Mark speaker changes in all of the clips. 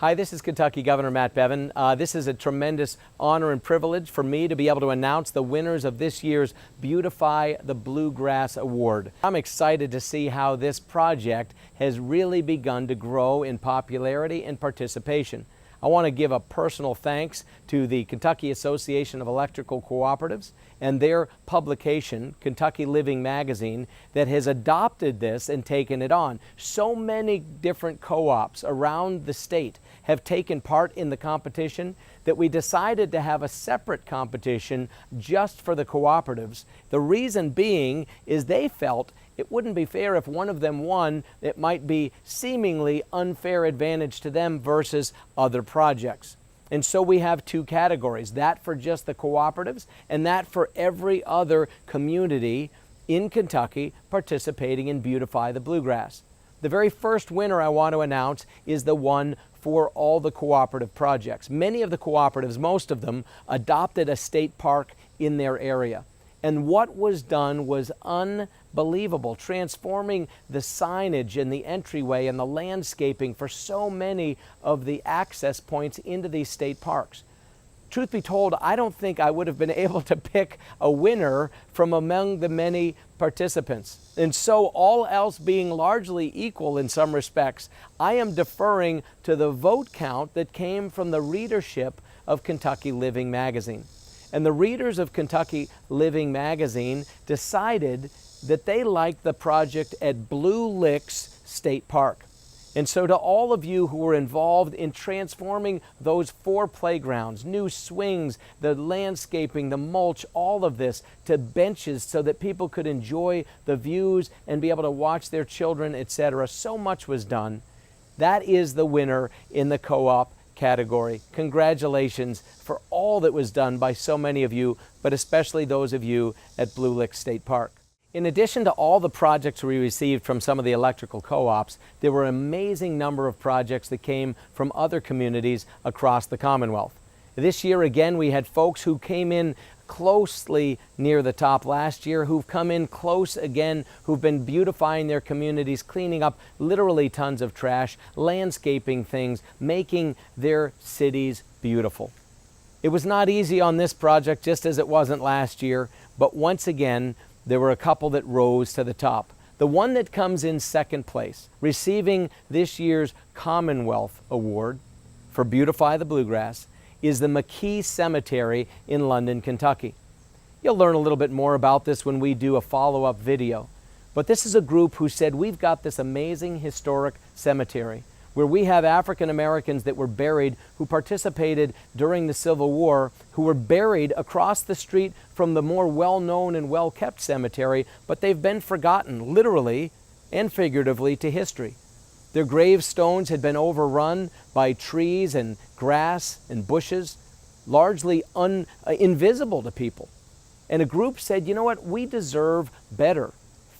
Speaker 1: Hi, this is Kentucky Governor Matt Bevin. This is a tremendous honor and privilege for me to be able to announce the winners of this year's Beautify the Bluegrass Award. I'm excited to see how this project has really begun to grow in popularity and participation. I want to give a personal thanks to the Kentucky Association of Electrical Cooperatives and their publication, Kentucky Living Magazine, that has adopted this and taken it on. So many different co-ops around the state have taken part in the competition that we decided to have a separate competition just for the cooperatives. The reason being is they felt it wouldn't be fair if one of them won. It might be seemingly unfair advantage to them versus other projects. And so we have two categories, that for just the cooperatives and that for every other community in Kentucky participating in Beautify the Bluegrass. The very first winner I want to announce is the one for all the cooperative projects. Many of the cooperatives, most of them, adopted a state park in their area. And what was done was unbelievable, transforming the signage and the entryway and the landscaping for so many of the access points into these state parks. Truth be told, I don't think I would have been able to pick a winner from among the many participants. And so, all else being largely equal in some respects, I am deferring to the vote count that came from the readership of Kentucky Living Magazine. And the readers of Kentucky Living Magazine decided that they liked the project at Blue Licks State Park. And so to all of you who were involved in transforming those 4 playgrounds, new swings, the landscaping, the mulch, all of this to benches so that people could enjoy the views and be able to watch their children, etc. So much was done. That is the winner in the co-op category. Congratulations for all that was done by so many of you, but especially those of you at Blue Licks State Park. In addition to all the projects we received from some of the electrical co-ops, there were an amazing number of projects that came from other communities across the Commonwealth. This year again we had folks who came in closely near the top last year, who've come in close again, who've been beautifying their communities, cleaning up literally tons of trash, landscaping things, making their cities beautiful. It was not easy on this project, just as it wasn't last year, but once again, there were a couple that rose to the top. The one that comes in second place, receiving this year's Commonwealth Award for Beautify the Bluegrass, is the McKee Cemetery in London, Kentucky. You'll learn a little bit more about this when we do a follow-up video. But this is a group who said, we've got this amazing historic cemetery where we have African Americans that were buried who participated during the Civil War, who were buried across the street from the more well-known and well-kept cemetery, but they've been forgotten, literally and figuratively, to history. Their gravestones had been overrun by trees and grass and bushes, largely invisible to people. And a group said, you know what, we deserve better.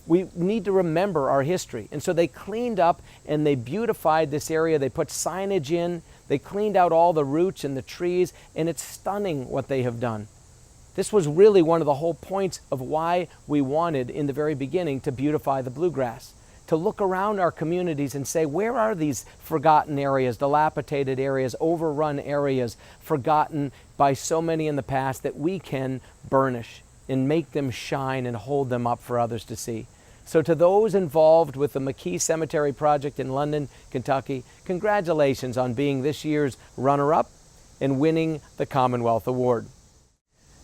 Speaker 1: We need to remember our history. And so they cleaned up and they beautified this area. They put signage in, they cleaned out all the roots and the trees, and it's stunning what they have done. This was really one of the whole points of why we wanted in the very beginning to beautify the bluegrass. To look around our communities and say, where are these forgotten areas, dilapidated areas, overrun areas, forgotten by so many in the past that we can burnish and make them shine and hold them up for others to see. So to those involved with the McKee Cemetery project in London, Kentucky, congratulations on being this year's runner-up and winning the Commonwealth Award.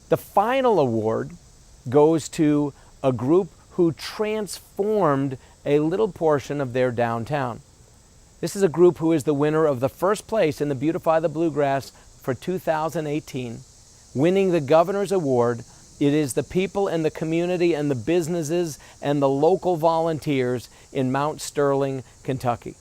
Speaker 1: The final award goes to a group who transformed a little portion of their downtown. This is a group who is the winner of the first place in the Beautify the Bluegrass for 2018, winning the Governor's Award. It is the people and the community and the businesses and the local volunteers in Mount Sterling, Kentucky.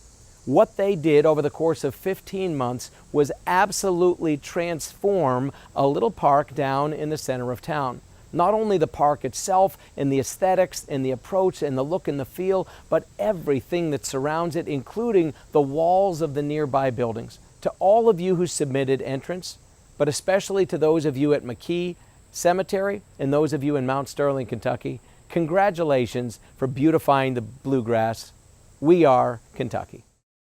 Speaker 1: What they did over the course of 15 months was absolutely transform a little park down in the center of town. Not only the park itself and the aesthetics and the approach and the look and the feel, but everything that surrounds it, including the walls of the nearby buildings. To all of you who submitted entrance, but especially to those of you at McKee Cemetery and those of you in Mount Sterling, Kentucky, congratulations for beautifying the bluegrass. We are Kentucky.